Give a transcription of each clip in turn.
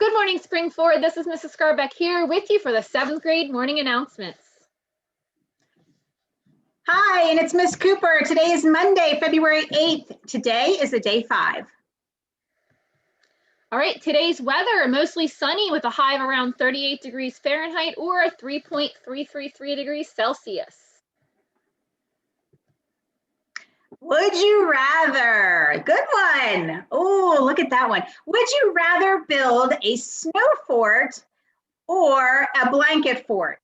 Good morning, Springford. This is Mrs. Scarbeck here with you for the 7th grade morning announcements. Hi, and it's Miss Cooper. Today is Monday, February 8th. Today is a day 5. All right, today's weather, mostly sunny with a high of around 38 degrees Fahrenheit or 3.333 degrees Celsius. Would you rather? Good one. Oh, look at that one. Would you rather build a snow fort or a blanket fort?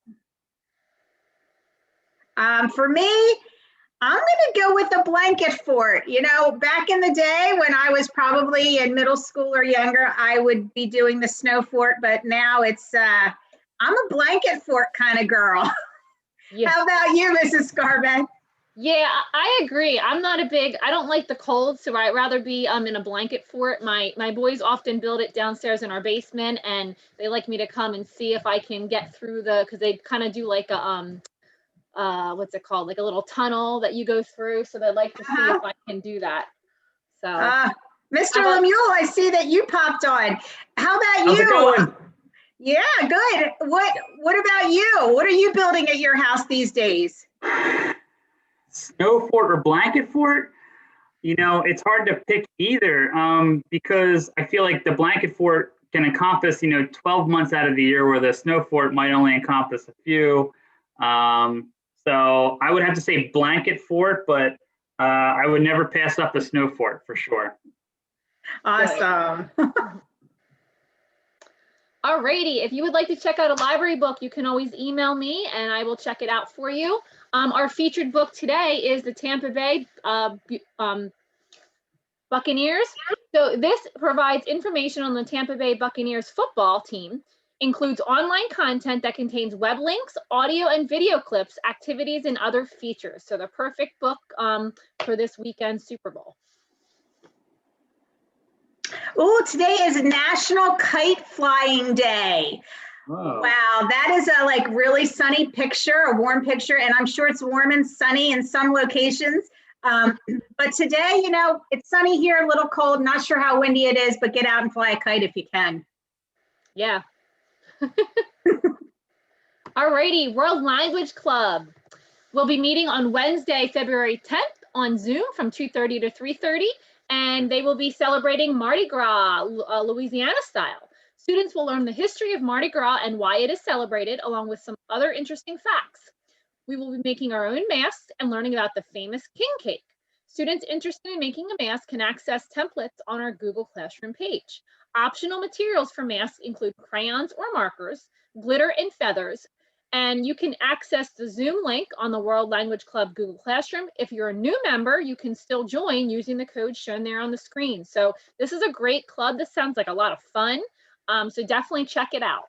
For me, I'm going to go with a blanket fort. You know, back in the day when I was probably in middle school or younger, I would be doing the snow fort, but now it's, I'm a blanket fort kind of girl. Yeah. How about you, Mrs. Scarbeck? Yeah, I agree. I don't like the cold, so I'd rather be in a blanket fort. My boys often build it downstairs in our basement, and they like me to come and see if I can get through because they kind of do like a, what's it called? Like a little tunnel that you go through. So they'd like to see if I can do that. So, Mr. Lemuel, I see that you popped on. How about you? How's it going? Yeah, good. What about you? What are you building at your house these days? Snow fort or blanket fort? You know, it's hard to pick either because I feel like the blanket fort can encompass, 12 months out of the year, where the snow fort might only encompass a few. So I would have to say blanket fort, but I would never pass up the snow fort for sure. Awesome. Alrighty, if you would like to check out a library book, you can always email me and I will check it out for you. Our featured book today is the Tampa Bay Buccaneers. So this provides information on the Tampa Bay Buccaneers football team, includes online content that contains web links, audio and video clips, activities, and other features. So the perfect book for this weekend's Super Bowl. Oh, today is National Kite Flying Day. Whoa. Wow, that is a really sunny picture, a warm picture, and I'm sure it's warm and sunny in some locations. But today, it's sunny here, a little cold, not sure how windy it is, but get out and fly a kite if you can. Yeah. Alrighty, World Language Club. We'll be meeting on Wednesday, February 10th on Zoom from 2:30 to 3:30, and they will be celebrating Mardi Gras, Louisiana style. Students will learn the history of Mardi Gras and why it is celebrated, along with some other interesting facts. We will be making our own masks and learning about the famous king cake. Students interested in making a mask can access templates on our Google Classroom page. Optional materials for masks include crayons or markers, glitter and feathers, and you can access the Zoom link on the World Language Club Google Classroom. If you're a new member, you can still join using the code shown there on the screen. So this is a great club. This sounds like a lot of fun. So definitely check it out.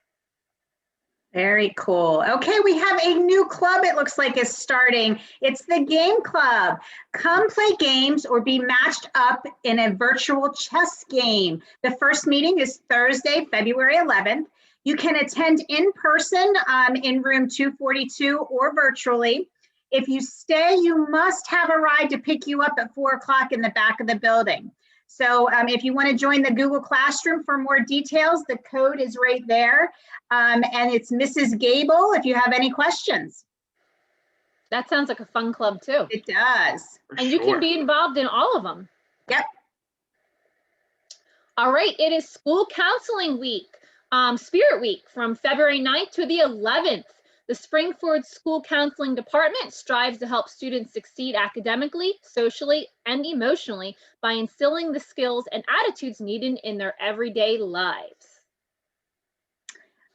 Very cool. Okay, we have a new club, it looks like, is starting. It's the Game Club. Come play games or be matched up in a virtual chess game. The first meeting is Thursday, February 11th. You can attend in person in room 242 or virtually. If you stay, you must have a ride to pick you up at 4 o'clock in the back of the building. So if you want to join the Google Classroom for more details, the code is right there. And it's Mrs. Gable if you have any questions. That sounds like a fun club too. It does. And you can be involved in all of them. Yep. All right, it is School Counseling Week, Spirit Week, from February 9th to the 11th. The Springford School Counseling Department strives to help students succeed academically, socially, and emotionally by instilling the skills and attitudes needed in their everyday lives.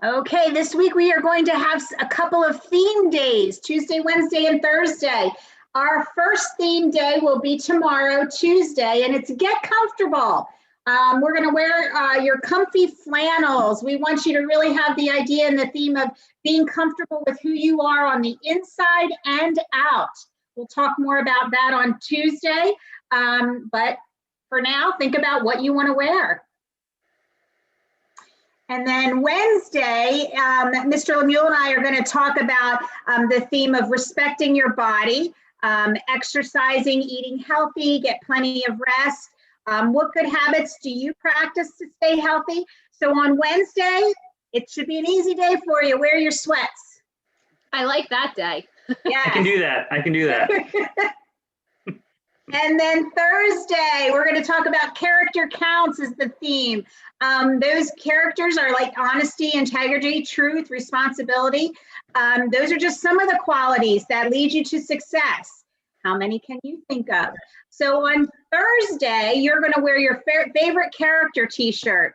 Okay, this week we are going to have a couple of theme days, Tuesday, Wednesday, and Thursday. Our first theme day will be tomorrow, Tuesday, and it's Get Comfortable. We're going to wear your comfy flannels. We want you to really have the idea and the theme of being comfortable with who you are on the inside and out. We'll talk more about that on Tuesday, but for now, think about what you want to wear. And then Wednesday, Mr. Lemuel and I are going to talk about the theme of respecting your body, exercising, eating healthy, get plenty of rest. What good habits do you practice to stay healthy? So on Wednesday, it should be an easy day for you. Wear your sweats. I like that day. Yeah. I can do that. I can do that. And then Thursday, we're going to talk about character counts as the theme. Those characters are like honesty, integrity, truth, responsibility. Those are just some of the qualities that lead you to success. How many can you think of? So on Thursday, you're going to wear your favorite character t-shirt.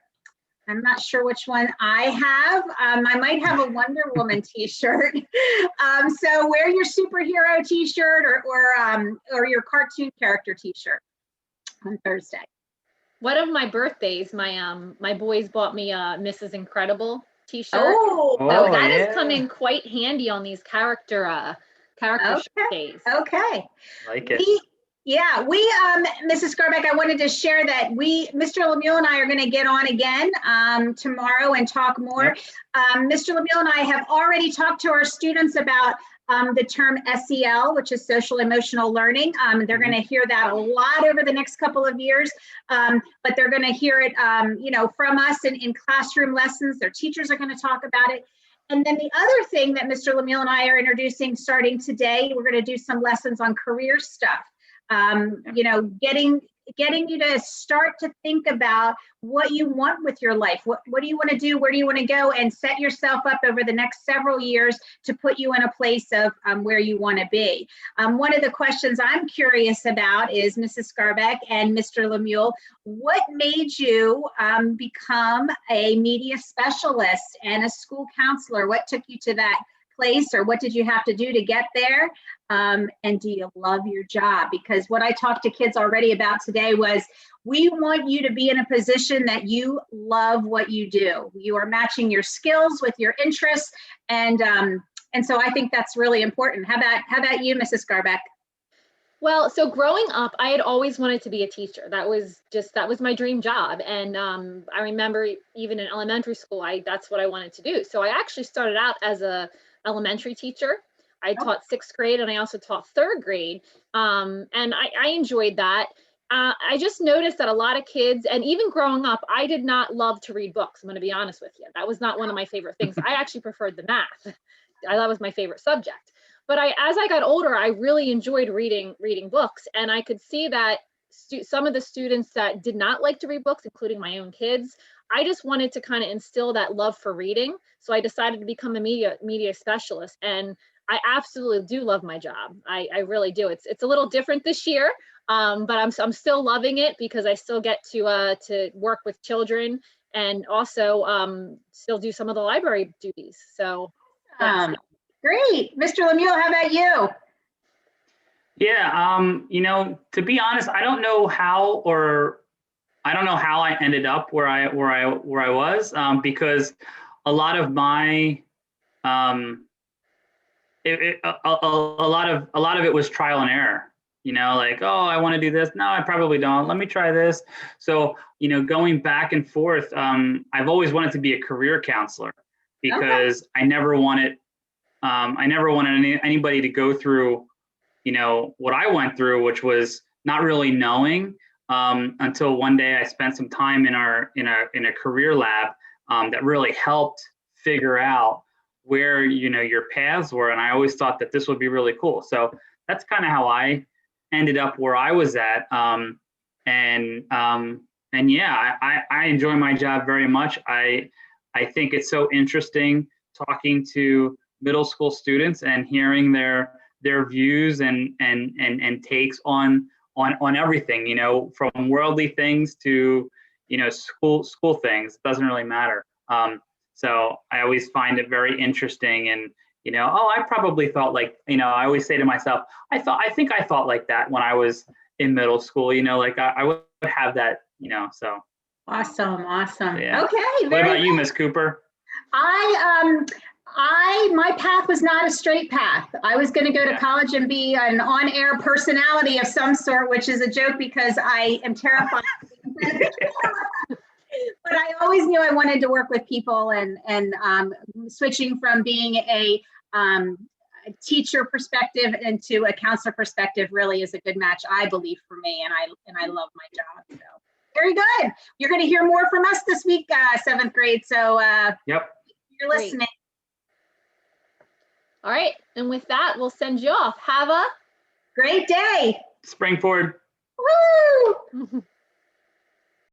I'm not sure which one I have. I might have a Wonder Woman t-shirt. So wear your superhero t-shirt or your cartoon character t-shirt on Thursday. One of my birthdays, my boys bought me a Mrs. Incredible t-shirt. Oh, So that yeah. has come in quite handy on these character days. Okay. Like it. Mrs. Scarbeck, I wanted to share that Mr. Lemieux and I are going to get on again tomorrow and talk more. Yep. Mr. Lemieux and I have already talked to our students about the term SEL, which is social emotional learning. They're going to hear that a lot over the next couple of years, but they're going to hear it, from us in classroom lessons. Their teachers are going to talk about it. And then the other thing that Mr. Lemieux and I are introducing starting today, we're going to do some lessons on career stuff. Getting you to start to think about what you want with your life. What do you want to do? Where do you want to go? And set yourself up over the next several years to put you in a place of where you want to be. One of the questions I'm curious about is, Mrs. Scarbeck and Mr. Lemieux, what made you become a media specialist and a school counselor? What took you to that place, or what did you have to do to get there? And do you love your job? Because what I talked to kids already about today was, we want you to be in a position that you love what you do. You are matching your skills with your interests, and so I think that's really important. How about you, Mrs. Scarbeck? Well, so growing up, I had always wanted to be a teacher. That was my dream job. And I remember even in elementary school, that's what I wanted to do. So I actually started out as a elementary teacher. I taught 6th grade, and I also taught 3rd grade. And I enjoyed that. I just noticed that a lot of kids, and even growing up, I did not love to read books. I'm going to be honest with you. That was not one of my favorite things. I actually preferred the math. That was my favorite subject. But as I got older, I really enjoyed reading books. And I could see that some of the students that did not like to read books, including my own kids, I just wanted to kind of instill that love for reading. So I decided to become a media specialist. And I absolutely do love my job. I really do. It's a little different this year, but I'm still loving it because I still get to work with children, and also still do some of the library duties. So Great. Mr. Lemieux, how about you? Yeah, to be honest, I don't know how I ended up where I was, because a lot of my a lot of it was trial and error. Like, oh, I want to do this. No, I probably don't. Let me try this. So, going back and forth, I've always wanted to be a career counselor, because I never wanted anybody to go through, what I went through, which was not really knowing, until one day I spent some time in a career lab that really helped figure out where your paths were, and I always thought that this would be really cool. So that's kind of how I ended up where I was at, and yeah, I enjoy my job very much. I think it's so interesting talking to middle school students and hearing their views and takes on everything, from worldly things to school things. It doesn't really matter. So I always find it very interesting, and I probably thought like, I always say to myself, I think I thought like that when I was in middle school, like I would have that, so. Awesome. Yeah. Okay. What about you, Miss Cooper? My path was not a straight path. I was going to go to college and be an on-air personality of some sort, which is a joke because I am terrified. But I always knew I wanted to work with people, and switching from being a teacher perspective into a counselor perspective really is a good match, I believe, for me, and I love my job. So Very good. You're going to hear more from us this week, 7th grade. So Yep. you're Great. listening. All right. And with that, we'll send you off. Have a Great day. Spring forward. Woo!